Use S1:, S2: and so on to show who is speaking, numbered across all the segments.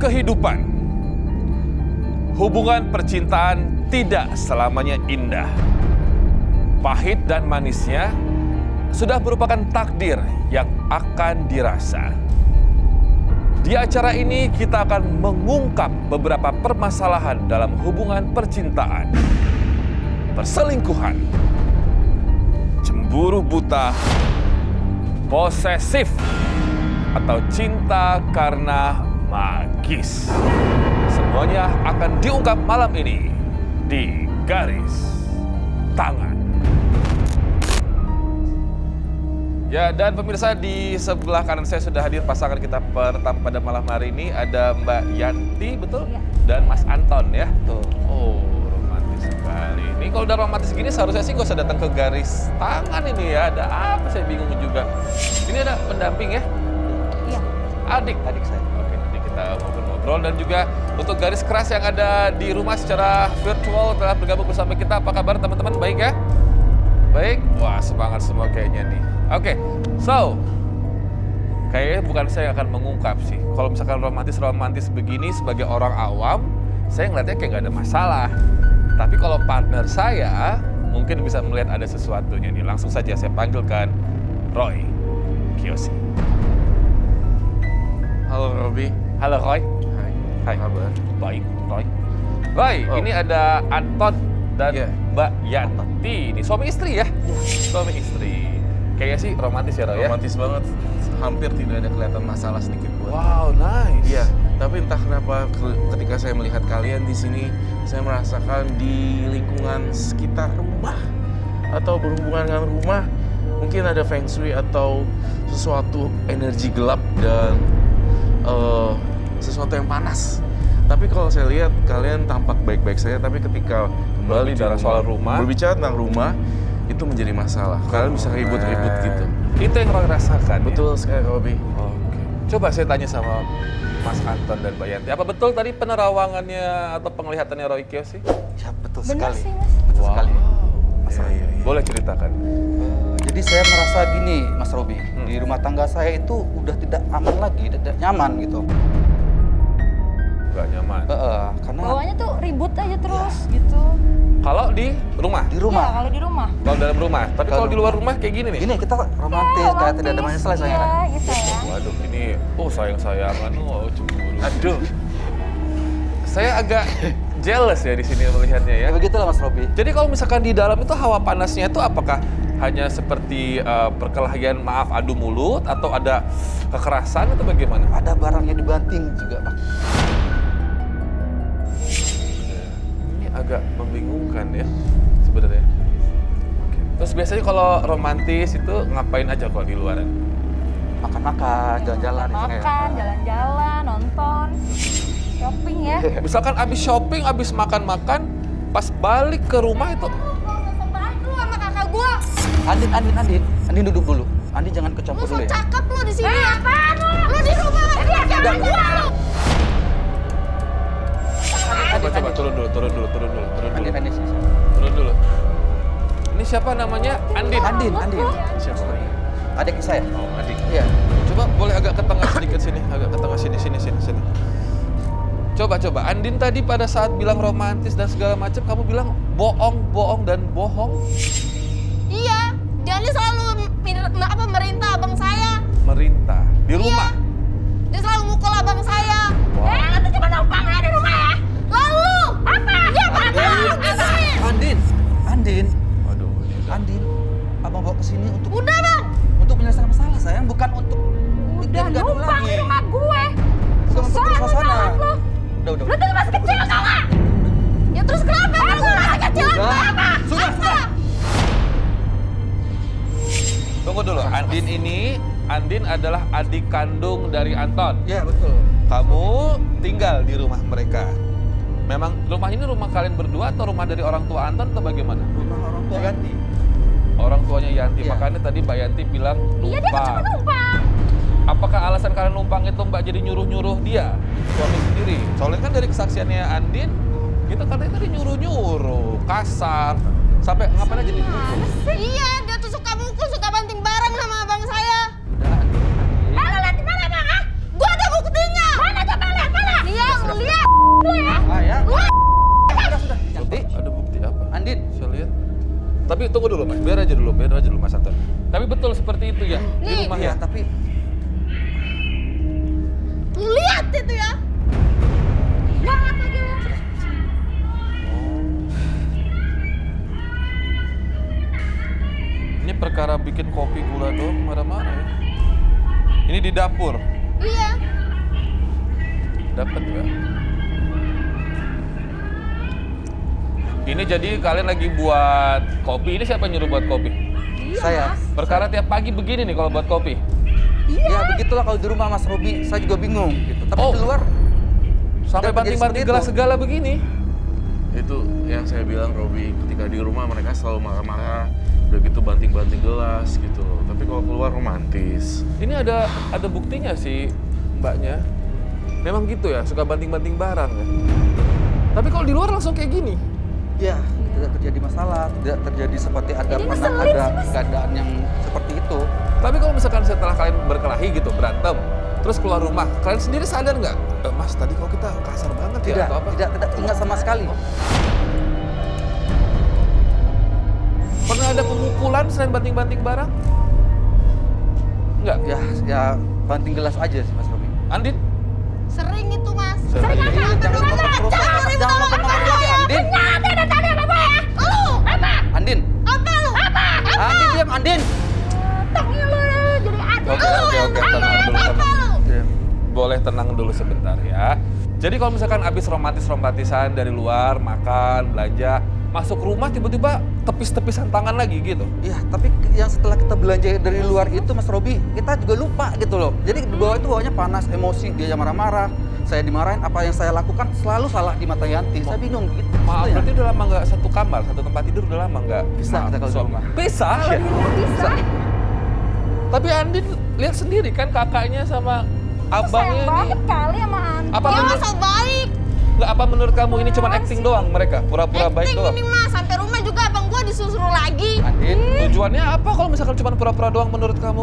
S1: kehidupan, hubungan percintaan tidak selamanya indah. Pahit dan manisnya sudah merupakan takdir yang akan dirasa. Di acara ini kita akan mengungkap beberapa permasalahan dalam hubungan percintaan, perselingkuhan, cemburu buta, posesif, atau cinta karena magis. Semuanya akan diungkap malam ini di Garis Tangan. Ya, dan pemirsa, di sebelah kanan saya sudah hadir pasangan kita pertama pada malam hari ini. Ada Mbak Yanti, betul?
S2: Ya.
S1: Dan Mas Anton, ya?
S2: Betul.
S1: Oh, romantis sekali. Ini kalau udah romantis gini seharusnya sih gak usah datang ke Garis Tangan ini ya. Ada apa, saya bingung juga. Ini ada pendamping ya?
S2: Iya.
S1: Adik saya. Oke, nanti kita ngobrol-ngobrol. Dan juga untuk Garis Keras yang ada di rumah secara virtual telah bergabung bersama kita. Apa kabar teman-teman? Baik ya? Baik? Wah, semangat semua kayaknya nih. Oke, so kayaknya bukan saya yang akan mengungkap sih. Kalau misalkan romantis begini sebagai orang awam, saya ngeliatnya kayak nggak ada masalah. Tapi kalau partner saya mungkin bisa melihat ada sesuatunya nih. Langsung saja saya panggilkan Roy Kiyoshi.
S3: Halo Robi.
S1: Halo Roy.
S3: Hai. Apa kabar?
S1: Baik, Roy. Roy, ini ada Anton dan Mbak Yanti. Ini suami istri ya? Suami istri. Kayaknya sih romantis ya, Roy ya?
S3: Romantis banget. Hampir tidak ada kelihatan masalah sedikit pun.
S1: Wow, nice.
S3: Iya, tapi entah kenapa ketika saya melihat kalian di sini, saya merasakan di lingkungan sekitar rumah atau berhubungan dengan rumah, mungkin ada feng shui atau sesuatu energi gelap dan sesuatu yang panas. Tapi kalau saya lihat kalian tampak baik-baik saja, tapi ketika kembali
S1: Berbicara soal rumah,
S3: berbicara tentang rumah, itu menjadi masalah. Kalian bisa ribut-ribut gitu.
S1: Itu yang Roy rasakan.
S3: Betul sekali, Robi.
S1: Oke. Coba saya tanya sama Mas Anton dan Mbak Yanti. Apa betul tadi penerawangannya atau penglihatannya Roy Kiyoshi?
S4: Ya, betul
S2: Benar
S4: sekali.
S2: sih, Mas.
S4: Betul sekali.
S3: Iya.
S1: Boleh ceritakan.
S4: Jadi saya merasa gini, Mas Robi, di rumah tangga saya itu udah tidak aman lagi, tidak nyaman gitu.
S1: Gak nyaman.
S4: Karena
S2: Bawahnya tuh ribut aja terus gitu.
S1: Kalau di rumah?
S4: di rumah,
S2: Iya, kalau di rumah.
S1: Kalau dalam rumah. Tapi kalau di luar rumah kayak gini nih?
S4: gini kita romantis, kayak tidak ada masalah saya.
S2: Iya, gitu ya.
S1: Waduh, ini sayang-sayangan. Oh, cemburu. Aduh. Saya agak jealous ya di sini melihatnya ya.
S4: Ya begitulah Mas Robi.
S1: Jadi kalau misalkan di dalam itu hawa panasnya itu apakah hanya seperti perkelahian maaf adu mulut atau ada kekerasan atau bagaimana?
S4: Ada barangnya dibanting juga, Pak.
S1: Ini agak membingungkan ya sebenarnya. Oke. Terus biasanya kalau romantis itu ngapain aja kalau di luaran?
S4: Makan-makan, jalan-jalan.
S2: Makan, jalan-jalan, nonton, shopping ya.
S1: Misalkan abis shopping, abis makan-makan, pas balik ke rumah itu
S2: Lu sama kakak gua.
S4: Andin duduk dulu. Andin jangan kecampur dulu ya.
S2: Cakep lu di sini. Apaan lu? Lu di rumah lagi sama gua lu.
S1: coba turun dulu.
S4: Andin sini.
S1: Turun dulu. Ini siapa namanya? Andin.
S4: Andin.
S1: Siapa lagi?
S4: Adik saya.
S1: Oh, adik.
S4: Iya.
S1: Coba boleh agak ke tengah sedikit sini, agak ke tengah sini. Coba. Andin tadi pada saat bilang romantis dan segala macam, kamu bilang bohong dan bohong.
S5: Iya, dia ini selalu merintah abang saya.
S1: Merintah di rumah.
S5: Dia selalu mukul abang saya.
S1: Wow.
S5: Lu tuh cuma numpang ya di rumah ya. Lalu apa? Iya, apa?
S4: Andin.
S1: Waduh, ini udah.
S4: Andin, abang bawa ke sini untuk
S5: Udah bang,
S4: menyelesaikan masalah sayang, bukan untuk
S2: Udah
S4: bikin gaduh
S2: numpang di
S4: lagi.
S2: rumah gue.
S4: Untuk
S2: Soalnya
S4: suasana.
S2: banget lu.
S4: Udah.
S2: Lu tuh masih kecil tau gak?
S5: ya terus kenapa? Kalau gue masih kecil apa?
S4: Sudah.
S1: Tunggu dulu, Andin adalah adik kandung dari Anton.
S4: Iya, betul.
S1: Kamu tinggal di rumah mereka. Memang rumah ini rumah kalian berdua atau rumah dari orang tua Anton atau bagaimana?
S4: Rumah orang tua ganti.
S1: Orang tuanya Yanti,
S4: Iya.
S1: makanya tadi Mbak Yanti bilang
S2: Iya, dia kan cuma
S1: numpang.
S2: numpang.
S1: Apakah alasan kalian numpang itu Mbak jadi nyuruh-nyuruh dia, suami sendiri? Soalnya kan dari kesaksiannya Andin, kita katanya tadi nyuruh-nyuruh, kasar, sampai ngapain aja dipukul.
S5: Iya, dia tuh suka mukul, suka banting barang sama abang saya.
S4: Udah, Andin.
S2: Lu lihat di mana bang? Ah?
S5: Gua ada buktinya.
S2: Mana coba lihat mana?
S5: Nih
S1: Tapi tunggu dulu Mas, biar aja dulu Mas Anton. Tapi betul seperti itu ya di
S2: Nih.
S1: rumah
S4: Iya,
S1: ya.
S4: tapi
S2: Lihat itu ya. Jangan lagi lu.
S1: Ini perkara bikin kopi gula doang marah-marah ya. Ini di dapur.
S2: Iya.
S1: Dapat nggak? Ini jadi kalian lagi buat kopi. Ini siapa yang nyuruh buat kopi?
S4: saya.
S1: Perkara tiap pagi begini nih kalau buat kopi.
S4: Ya begitulah kalau di rumah Mas Robi, saya juga bingung gitu. Tapi
S1: Oh.
S4: di luar
S1: Sampai
S4: Udah terjadi
S1: banting-banting
S4: seperti
S1: gelas
S4: itu.
S1: segala begini.
S3: Itu yang saya bilang, Robi, ketika di rumah mereka selalu marah-marah, udah gitu banting-banting gelas gitu. Tapi kalau keluar romantis.
S1: Ini ada buktinya sih mbaknya. Memang gitu ya, suka banting-banting barang ya. Tapi kalau di luar langsung kayak gini.
S4: ya tidak terjadi masalah, tidak terjadi seperti ada
S2: Ini
S4: pernah
S2: ngeselin
S4: ada
S2: sih, Mas.
S4: keadaan yang seperti itu.
S1: Tapi kalau misalkan setelah kalian berkelahi gitu, berantem, terus keluar rumah, kalian sendiri sadar nggak? Mas, tadi kok kita kasar banget ya
S4: Tidak,
S1: atau apa?
S4: tidak ingat sama sekali.
S1: Pernah ada pemukulan selain banting-banting barang? Enggak?
S4: Ya banting gelas aja sih Mas Robi.
S1: Andin?
S2: Sering itu, Mas.
S1: Sering.
S2: Sering
S4: Iya,
S2: apa?
S4: jangan ngomong terus, jangan ngomong lagi Andin.
S2: Nyata ada tadi sama gue ya. Lu. Apa?
S4: Andin,
S2: Apa lu? Apa?
S4: Andin diam Andin.
S2: Tengil lu jadi ada.
S1: Oke,
S2: Lu
S1: oke,
S2: yang
S1: oke,
S2: tengil.
S1: tenang dulu,
S2: Apa
S1: tenang.
S2: lu?
S1: Boleh tenang dulu sebentar ya. Jadi kalau misalkan habis romantis-romantisan dari luar, makan, belanja, masuk rumah tiba-tiba tepis-tepisan tangan lagi gitu.
S4: Ya, tapi yang setelah kita belanja dari luar itu Mas Robi, kita juga lupa gitu loh. Jadi di bawah itu bawahnya panas, emosi, dia marah-marah. Saya dimarahin, apa yang saya lakukan selalu salah di mata Yanti. Saya bingung gitu.
S1: Maaf,
S4: Itu ya.
S1: berarti udah lama nggak satu kamar, satu tempat tidur udah lama nggak?
S4: Pisah
S1: Maaf,
S4: kita kalau di
S1: suami.
S4: rumah.
S1: Pisah? lagi?
S2: Bisa.
S1: Tapi Andin lihat sendiri kan kakaknya sama abangnya
S2: Sayang
S1: ini.
S2: banget kali sama Andin.
S1: Apa
S2: Ya,
S1: menurut-
S2: so baik.
S1: Nggak, apa menurut kamu ini cuma acting doang mereka? Pura-pura baik
S2: Acting
S1: doang?
S2: ini, Mas. Sampai rumah juga abang gua disuruh lagi.
S4: Andin,
S1: Tujuannya apa kalau misalkan cuma pura-pura doang menurut kamu?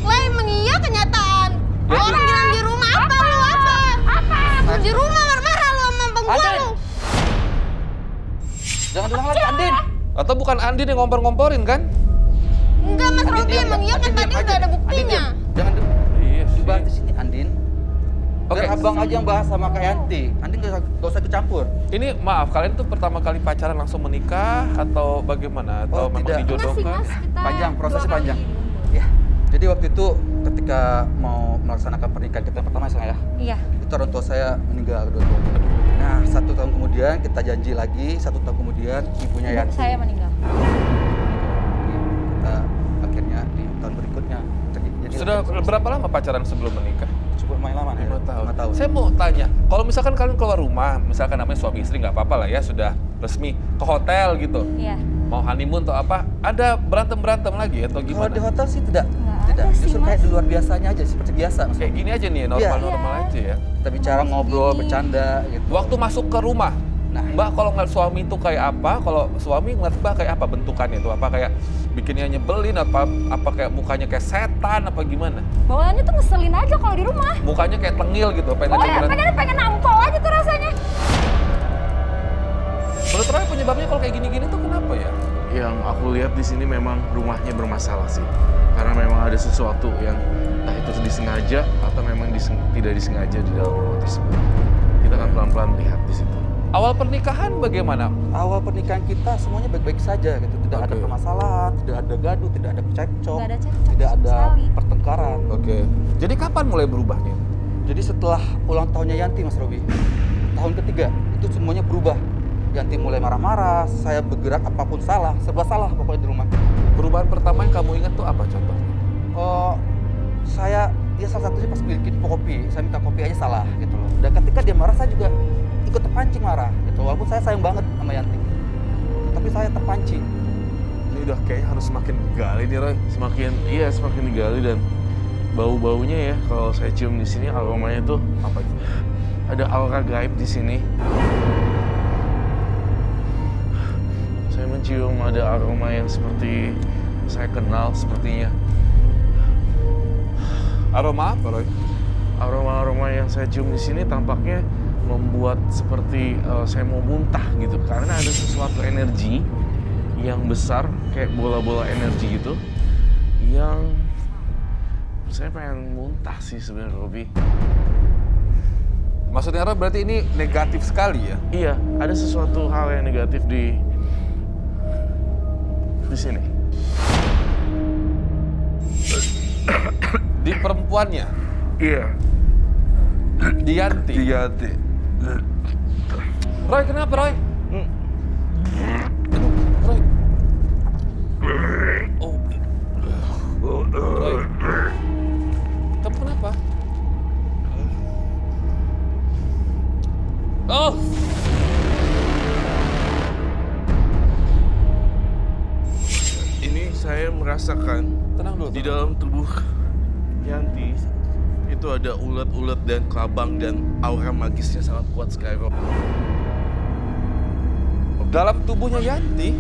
S2: Lah, emang iya kenyataan.
S1: Ya,
S2: Orang bilang di rumah apa lu? Apa? Lu di rumah marah-marah lu sama abang gua
S4: Andin.
S2: lu.
S4: jangan ulang lagi Andin.
S1: Atau bukan Andin yang ngompor-ngomporin kan?
S2: Enggak, Mas
S4: Andin
S2: Robi,
S4: diam,
S2: emang iya kan
S4: Andin
S2: tadi
S4: diam
S2: udah
S4: aja.
S2: ada
S4: Andin
S2: buktinya.
S4: diam. Jangan
S1: Iya
S4: dibahas di sini Andin.
S1: Oke.
S4: Biar abang aja yang bahas sama Kak Yanti. Andin gak usah kecampur.
S1: Ini maaf, kalian tuh pertama kali pacaran langsung menikah atau bagaimana? Atau
S4: Oh,
S1: memang
S4: tidak.
S1: dijodohkan?
S2: Enggak sih, Mas. Kita
S4: Panjang, prosesnya
S2: 2 kali.
S4: panjang. Ya. Jadi waktu itu ketika mau melaksanakan pernikahan kita yang pertama ya,
S2: Iya.
S4: itu orang tua saya meninggal dua-duanya. Nah, 1 tahun kemudian kita janji lagi, 1 tahun kemudian ibunya Yanti.
S2: Saya meninggal.
S4: Kita akhirnya di tahun berikutnya jadi
S1: Sudah berapa lama pacaran sebelum menikah?
S4: cukup main lama ya? 5 tahun.
S1: Saya mau tanya, kalau misalkan kalian keluar rumah, misalkan namanya suami istri nggak apa-apa lah ya, sudah resmi ke hotel gitu,
S2: Iya.
S1: mau honeymoon atau apa, ada berantem-berantem lagi atau
S4: Kalau
S1: gimana?
S4: di hotel sih tidak.
S2: Nggak
S4: Tidak,
S2: ada sih,
S4: justru
S2: Mas.
S4: kayak di luar biasanya aja, seperti biasa. Mas.
S1: Kayak gini aja nih, normal-normal
S2: Iya.
S1: aja ya.
S4: Kita bicara, ngobrol, bercanda gitu.
S1: Waktu masuk ke rumah,
S4: Nah.
S1: Mbak kalau ngeliat suami itu kayak apa, kalau suami ngeliat Mbak kayak apa bentukannya itu, apa kayak bikinnya nyebelin, apa kayak mukanya kayak setan, apa gimana?
S2: Bawaannya tuh ngeselin aja kalau di rumah.
S1: Mukanya kayak tengil gitu, pengen
S2: Oh
S1: ngajak
S2: ya,
S1: berantem.
S2: pengen nampol aja tuh rasanya.
S1: Menurut Roy penyebabnya kalau kayak gini-gini tuh kenapa ya?
S3: Yang aku lihat di sini memang rumahnya bermasalah sih. Karena memang ada sesuatu yang entah itu disengaja atau memang tidak disengaja di dalam rumah tersebut. Kita akan pelan-pelan lihat di situ.
S1: Awal pernikahan bagaimana?
S4: Awal pernikahan kita semuanya baik-baik saja gitu. Tidak ada
S1: Oke.
S4: permasalahan, tidak ada gaduh, tidak ada cekcok,
S2: Nggak ada cekcok
S4: tidak
S2: sama
S4: ada
S2: sekali.
S1: Oke.
S4: pertengkaran.
S1: Jadi kapan mulai berubahnya?
S4: Jadi setelah ulang tahunnya Yanti, Mas Robi, tahun ketiga itu semuanya berubah. Yanti mulai marah-marah, saya bergerak apapun salah, serba salah pokoknya di rumah.
S1: Perubahan pertama yang kamu ingat tuh apa contohnya?
S4: Oh, saya dia salah satunya pas bikin kopi, saya minta kopi aja salah gitu loh. Dan ketika dia marah saya juga ikut terpancing marah gitu. Walaupun saya sayang banget sama Yanti, tapi saya terpancing.
S1: Ini udah kayaknya harus semakin gali nih Roy.
S3: Semakin digali dan bau-baunya ya kalau saya cium di sini aromanya tuh
S1: Apa itu?
S3: ada aura gaib di sini. Saya mencium ada aroma yang seperti saya kenal sepertinya.
S1: Aroma apa Roy?
S3: Aroma-aroma yang saya cium di sini tampaknya membuat seperti saya mau muntah gitu karena ada sesuatu energi yang besar kayak bola-bola energi gitu yang saya pengen muntah sih sebenarnya, Robi.
S1: Maksudnya Roy berarti ini negatif sekali ya?
S3: Iya, ada sesuatu hal yang negatif di sini.
S1: Di perempuannya?
S3: Iya.
S1: Di Yanti?
S3: Diganti.
S1: Roy, kenapa Roy? Aduh, Roy. Oh. Roy. Kamu kenapa? Oh.
S3: Ini saya merasakan
S1: Tenang dulu.
S3: di dalam tubuh Yanti itu ada ulet-ulet dan kelabang dan aura magisnya sangat kuat sekali, Rob.
S1: Dalam tubuhnya Yanti?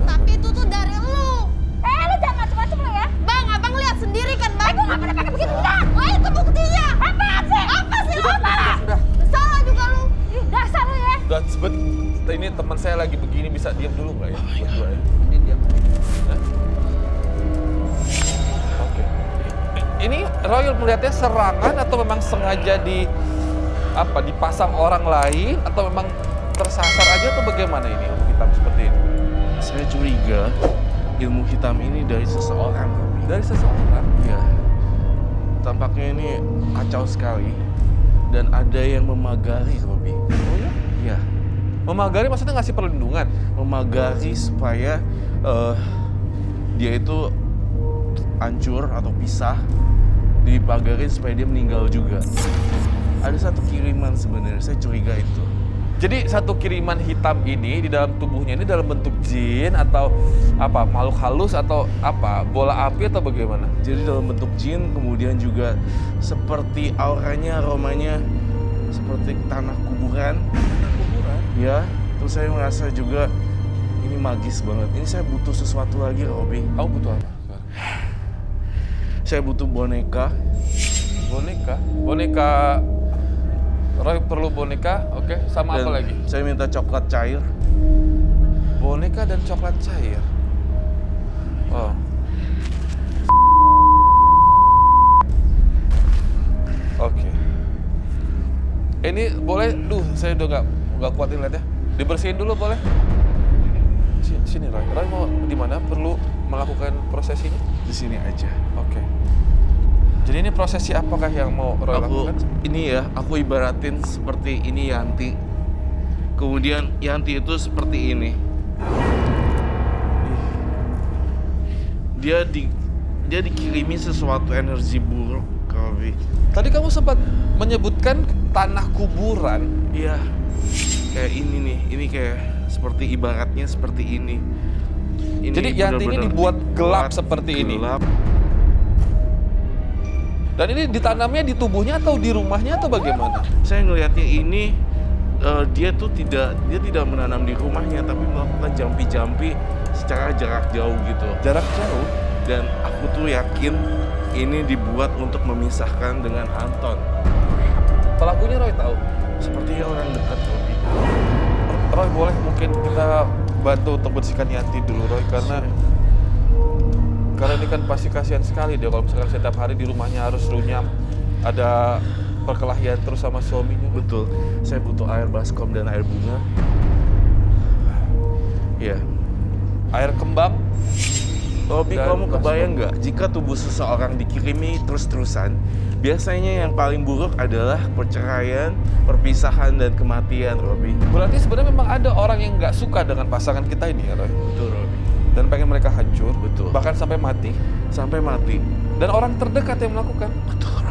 S2: Tapi itu tuh dari lu.
S5: Lu jangan macem-macem lu ya.
S2: Bang, abang lihat sendiri kan, Bang?
S5: Gue gak pernah pakai begitu, udah.
S2: Oh, itu buktinya.
S5: Apaan sih?
S2: Apa sih lu?
S4: Sudah.
S2: Salah juga lu.
S5: Ih, dasar lu ya.
S1: Udah sebet. Ini teman saya lagi begini, bisa diam dulu nggak ya? Berdua ya?
S4: Ini dia.
S1: Hah? Oke. Ini Roy melihatnya serangan atau memang sengaja dipasang orang lain atau memang tersasar aja atau bagaimana ini ilmu hitam seperti ini?
S3: Saya curiga ilmu hitam ini dari seseorang, Robi.
S1: Dari seseorang?
S3: Iya. Tampaknya ini kacau sekali dan ada yang memagari, Robi.
S1: Oh ya?
S3: Iya.
S1: Memagari maksudnya ngasih perlindungan?
S3: Memagari supaya dia itu hancur atau pisah, dipagarin supaya dia meninggal juga. Ada satu kiriman sebenarnya, saya curiga itu.
S1: Jadi satu kiriman hitam ini di dalam tubuhnya ini dalam bentuk jin atau apa, makhluk halus atau apa, bola api atau bagaimana?
S3: Jadi dalam bentuk jin, kemudian juga seperti auranya, aromanya seperti tanah kuburan.
S1: Kuburan?
S3: Ya, terus saya merasa juga ini magis banget. Ini saya butuh sesuatu lagi, Robi.
S1: Kamu butuh apa sekarang?
S3: Saya butuh boneka.
S1: Boneka? Boneka... Roy perlu boneka, oke. Sama
S3: Dan
S1: apa lagi?
S3: saya minta coklat cair.
S1: Boneka dan coklat cair. Oh. Oke. Ini boleh, saya udah nggak kuatin lihatnya. Dibersihin dulu boleh? Sini Roy. Roy mau di mana? Perlu melakukan proses ini?
S3: Di sini aja.
S1: Oke. Jadi ini prosesi apakah yang mau Roy lakukan?
S3: Aku ibaratin seperti ini Yanti. Kemudian Yanti itu seperti ini. Dia dikirimi sesuatu energi buruk, Robi.
S1: Tadi kamu sempat menyebutkan tanah kuburan.
S3: Iya. Kayak ini nih. Ini kayak seperti ibaratnya seperti ini.
S1: Jadi Yanti ini
S3: benar-benar
S1: dibuat gelap seperti ini.
S3: Gelap.
S1: Dan ini ditanamnya di tubuhnya atau di rumahnya atau bagaimana?
S3: Saya ngelihatnya ini dia tidak menanam di rumahnya tapi melakukan jampi-jampi secara jarak jauh gitu.
S1: Jarak jauh?
S3: Dan aku tuh yakin ini dibuat untuk memisahkan dengan Anton.
S1: Pelakunya Roy tahu?
S3: Sepertinya orang dekat, Robi.
S1: Roy boleh mungkin kita bantu untuk bersihkan Yanti dulu Roy karena ini kan pasti kasihan sekali dia kalau misalkan setiap hari di rumahnya harus runyam, ada perkelahian terus sama suaminya.
S3: Betul. Saya butuh air baskom dan air bunga. Iya.
S1: Air kembang.
S3: Robi,
S1: Dan
S3: kamu
S1: baskom.
S3: kebayang nggak jika tubuh seseorang dikirimi terus-terusan, biasanya yang paling buruk adalah perceraian, perpisahan, dan kematian, Robi.
S1: Berarti sebenarnya memang ada orang yang nggak suka dengan pasangan kita ini ya Roy?
S3: Betul, Robi.
S1: Dan pengen mereka hancur,
S3: Betul.
S1: bahkan sampai mati.
S3: Sampai mati.
S1: Dan orang terdekat yang melakukan.
S3: Betul,